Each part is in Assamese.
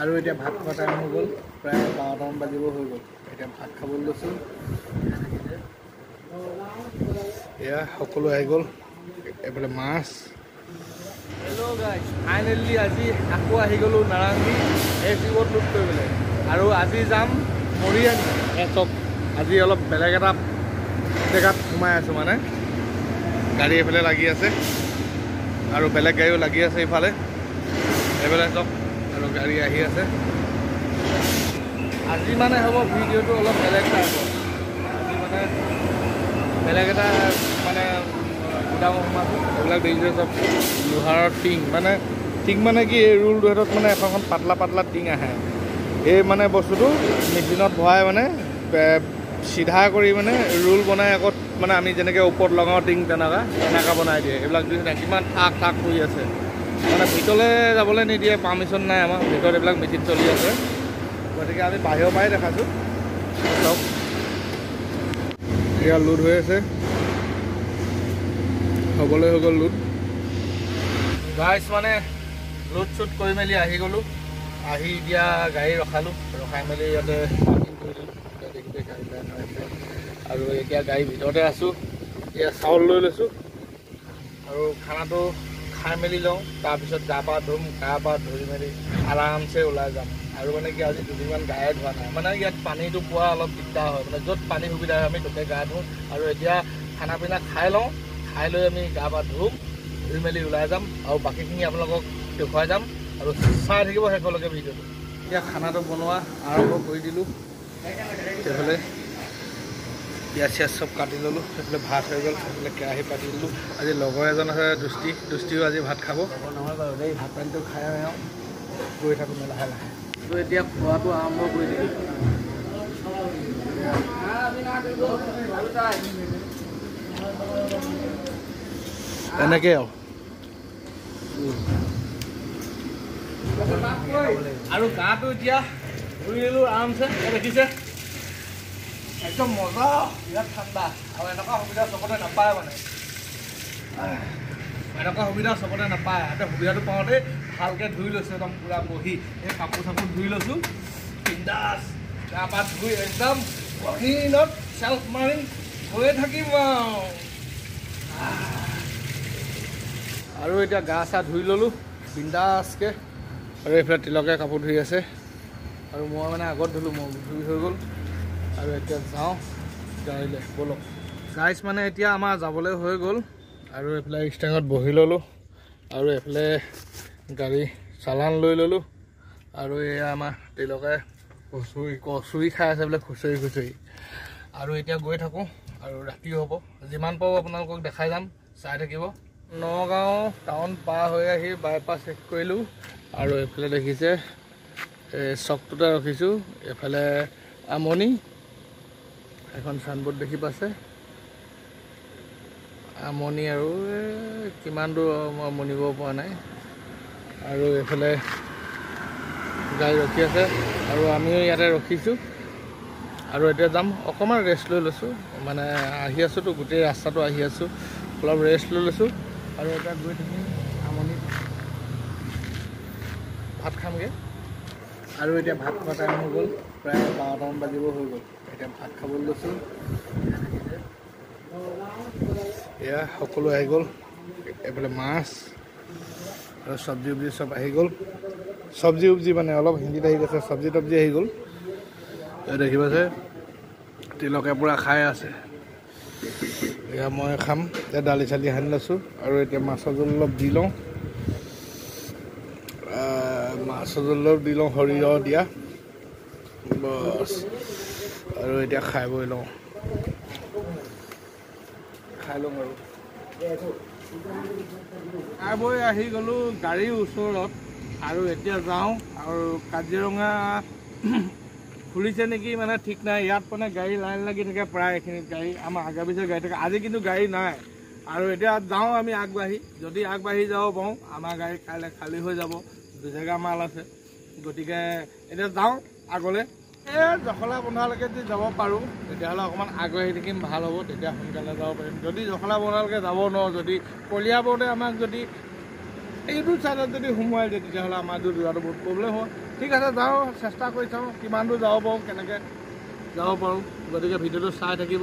আৰু এতিয়া ভাত খোৱা টাইম হৈ গ'ল, প্ৰায় 12টামান বাজিব হৈ গ'ল। এতিয়া ভাত খাবলৈ লৈছোঁ। এয়া সকলো আহি গ'ল, এইফালে মাছ। হেল্ল' গাইজ, ফাইনেলি আজি আকৌ আহি গ'লোঁ নাৰেংগী এই ট্ৰিপত লুট কৰিবলৈ। আৰু আজি যাম মৰিয়ানী। চব আজি অলপ বেলেগ এটা জেগাত সোমাই আছোঁ, মানে গাড়ী এইফালে লাগি আছে আৰু বেলেগ গাড়ীও লাগি আছে ইফালে এইফালে চব, আৰু গাড়ী আহি আছে। আজি মানে হ'ব ভিডিঅ'টো অলপ বেলেগ টাইপৰ। আজি মানে বেলেগ এটা মানে গোদাম সোমাইছোঁ। এইবিলাক দেখিছে চব লোহাৰৰ টিং, মানে কি এই ৰোলটো হাতত মানে এখন পাতলা পাতলা টিং আহে। এই মানে বস্তুটো মেচিনত ভৰাই মানে চিধা কৰি মানে ৰোল বনাই আগত মানে আমি যেনেকৈ ওপৰত লগাওঁ টিং তেনেকুৱা বনাই দিয়ে। এইবিলাক দেখিছে কিমান ঠাক ঠাক কৰি আছে, মানে ভিতৰলৈ যাবলৈ নিদিয়ে, পাৰ্মিশ্যন নাই আমাৰ ভিতৰত। এইবিলাক মেচিন চলি আছে, গতিকে আমি বাহিৰৰ পৰাই দেখাইছোঁ। চব এতিয়া লোড হৈ আছে, হ'বলৈ হৈ গ'ল লোড। গাইজ মানে লোড চুট কৰি মেলি আহি গ'লোঁ। আহি এতিয়া গাড়ী ৰখালোঁ, ৰখাই মেলি ইয়াতে পাৰ্কিং কৰি দিলোঁ। দেখিছে গাড়ী লাইন হৈ আছে, আৰু এতিয়া গাড়ীৰ ভিতৰতে আছোঁ। এতিয়া চাউল লৈ লৈছোঁ আৰু খানাটো খাই মেলি লওঁ, তাৰপিছত গা পা ধুম, গা পা ধুই মেলি আৰামছে ওলাই যাম। আৰু মানে কি আজি দুদিনমান গায়ে ধোৱা নাই, মানে ইয়াত পানীটো পোৱা অলপ দিগদাৰ হয়, মানে য'ত পানী সুবিধা হয় আমি ত'তে গা ধুওঁ। আৰু এতিয়া খানা পিনা খাই লওঁ, খাই লৈ আমি গা পা ধুম, ধুই মেলি ওলাই যাম আৰু বাকীখিনি আপোনালোকক দেখুৱাই যাম আৰু চাই থাকিব শেষলৈকে ভিডিঅ'টো। এতিয়া খানাটো বনোৱা আৰম্ভ কৰি দিলোঁ। সেইফালে পিঁয়াজ চিয়াজ চব কাটি ল'লোঁ, সেইফালে ভাত হৈ গ'ল, সেইফালে কেৰাহী পাতি দিলোঁ। আজি লগৰ এজন আছে দুষ্টিও আজি ভাত খাব। নহয় বাৰু দেই, ভাত পানীটো খাই আৰু গৈ থাকোঁ লাহে লাহে। তো এতিয়া খোৱাটো আৰম্ভ কৰি দিলোঁ। এনেকৈ আৰু গাটো এতিয়া ধুই দিলোঁ আৰামছে, দেখিছে একদম মজা, বিৰাট ঠাণ্ডা। আৰু এনেকুৱা সুবিধা চবতে নাপায়, মানে এনেকুৱা সুবিধা চবতে নাপায়। এতিয়া সুবিধাটো পাওঁতেই ভালকৈ ধুই লৈছোঁ, একদম পূৰা বহি এই কাপোৰ চাপোৰ ধুই লৈছোঁ, বিন্দাছ গা পা ধুই একদম বহিনত চেল্ফ মাৰি গৈয়ে থাকিম আৰু এতিয়া গা চা ধুই ল'লোঁ বিন্দাছকৈ। আৰু এইফালে তিলকে কাপোৰ ধুই আছে, আৰু মই মানে আগত ধুলোঁ, মই ধুই হৈ গ'ল। আৰু এতিয়া যাওঁ গাড়ীলৈ, ব'লক গাইজ। মানে এতিয়া আমাৰ যাবলৈ হৈ গ'ল, আৰু এইফালে ষ্টেণ্ডত বহি ল'লোঁ, আৰু এইফালে গাড়ী চালান লৈ ল'লোঁ। আৰু এয়া আমাৰ তিলকে কচুৰি খাই আছে বোলে, খুচৰি। আৰু এতিয়া গৈ থাকোঁ, আৰু ৰাতি হ'ব, যিমান পাৰোঁ আপোনালোকক দেখাই যাম, চাই থাকিব। নগাঁও টাউন পাৰ হৈ আহি বাইপাছ শেষ কৰিলোঁ, আৰু এইফালে দেখিছে এই চকটোতে ৰখিছোঁ। এইফালে আমনি এখন চাইনবোৰ্ড দেখি পাইছে, আমনি আৰু কিমান দূৰ মই মনিব পৰা নাই। আৰু এইফালে গাড়ী ৰখি আছে, আৰু আমিও ইয়াতে ৰখিছোঁ। আৰু এতিয়া যাম, অকণমান ৰেষ্ট লৈ লৈছোঁ, মানে আহি আছোঁতো গোটেই ৰাস্তাটো আহি আছোঁ, অলপ ৰেষ্ট লৈ লৈছোঁ। আৰু এতিয়া গৈ থাকিম আমনি, ভাত খামগৈ। আৰু এতিয়া ভাত খোৱা টাইম হৈ গ'ল, প্ৰায় 12টামান বাজিব হৈ গ'ল। এতিয়া ভাত খাবলৈ লৈছোঁ। এয়া সকলো আহি গ'ল, এইফালে মাছ আৰু চব্জি উব্জি চব আহি গ'ল। চব্জি উব্জি মানে অলপ হিন্দীত আহি গৈছে, চব্জি তব্জি আহি গ'ল। দেখি পাইছে তিলকে পূৰা খাই আছে। এয়া মই খাম, এতিয়া দালি চালি সানি লৈছোঁ, আৰু এতিয়া মাছৰ জোল অলপ দি লওঁ, সৰিয়হ দিয়া বছ। আৰু এতিয়া খাই বৈ লওঁ, খাই লওঁ। আৰু খাই বৈ আহি গ'লোঁ গাড়ীৰ ওচৰত, আৰু এতিয়া যাওঁ। আৰু কাজিৰঙা খুলিছে নেকি মানে ঠিক নাই, ইয়াত মানে গাড়ী লাইন লাগি থাকে প্ৰায় এইখিনিত, গাড়ী আমাৰ আগে পিছে গাড়ী থাকে। আজি কিন্তু গাড়ী নাই, আৰু এতিয়া যাওঁ আমি আগবাঢ়ি, যদি আগবাঢ়ি যাব পাৰোঁ আমাৰ গাড়ী কাইলৈ খালী হৈ যাব, 2 জেগা মাল আছে। গতিকে এতিয়া যাওঁ আগলৈ, জখলা বন্ধালৈকে যদি যাব পাৰোঁ তেতিয়াহ'লে অকণমান আগবাঢ়ি থাকিম, ভাল হ'ব, তেতিয়া সোনকালে যাব পাৰিম। যদি জখলা বন্ধালৈকে যাব নোৱাৰোঁ, যদি কলিয়াবৰতে আমাক যদি এইটো ছাইডত যদি সোমোৱাই দিয়ে, তেতিয়াহ'লে আমাৰ যোৱাটো বহুত প্ৰব্লেম হয়। ঠিক আছে যাওঁ চেষ্টা কৰি চাওঁ কিমান দূৰ যাব পাৰোঁ কেনেকৈ যাব পাৰোঁ গতিকে ভিডিঅ'টো চাই থাকিব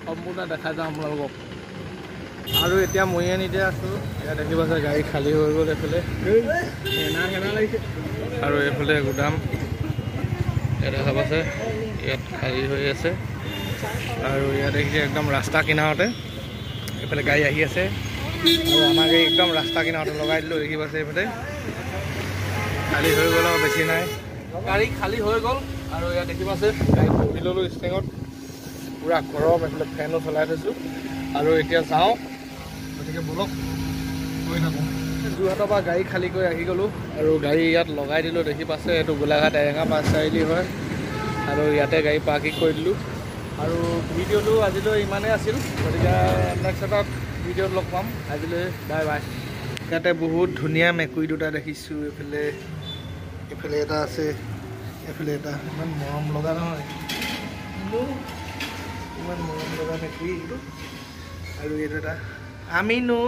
সম্পূৰ্ণ দেখাই যাওঁ আপোনালোকক আৰু এতিয়া মৰিয়ানীতে আছোঁ ইয়াত দেখিব আছে গাড়ী খালী হৈ গ'ল এইফালে আৰু এইফালে গুদাম ইয়াত দেখা পাইছে ইয়াত খালী হৈ আছে আৰু ইয়াত দেখিছে একদম ৰাস্তা কিনাৰতে এইফালে গাড়ী আহি আছে আৰু আমাৰ গাড়ী একদম ৰাস্তা কিনাৰতে লগাই দিলোঁ দেখি পাইছে এইফালে খালী হৈ গ'ল আৰু বেছি নাই গাড়ী খালী হৈ গ'ল আৰু ইয়াত দেখি পাইছে গাড়ী বহি ল'লোঁ ষ্টেঙত পূৰা গৰম এইফালে ফেনো চলাই থৈছোঁ আৰু এতিয়া যাওঁ গতিকে বলক গৈ থাকোঁ যোৰহাটৰ পৰা গাড়ী খালী কৰি আহি গ'লোঁ আৰু গাড়ী ইয়াত লগাই দিলোঁ দেখি পাইছে এইটো গোলাঘাট এৰেঙা বাছ চাৰিআলি হয় আৰু ইয়াতে গাড়ী পাৰ্কিং কৰি দিলোঁ আৰু ভিডিঅ'টো আজিলৈ ইমানেই আছিল গতিকে নেক্সট এটা ভিডিঅ'ত লগ পাম আজিলৈ বাই বাই ইয়াতে বহুত ধুনীয়া মেকুৰী দুটা দেখিছোঁ এইফালে এইফালে এটা আছে এইফালে এটা ইমান মৰম লগা নহয় ইমান মৰম লগা মেকুৰী এইটো আৰু এইটো এটা আমিনো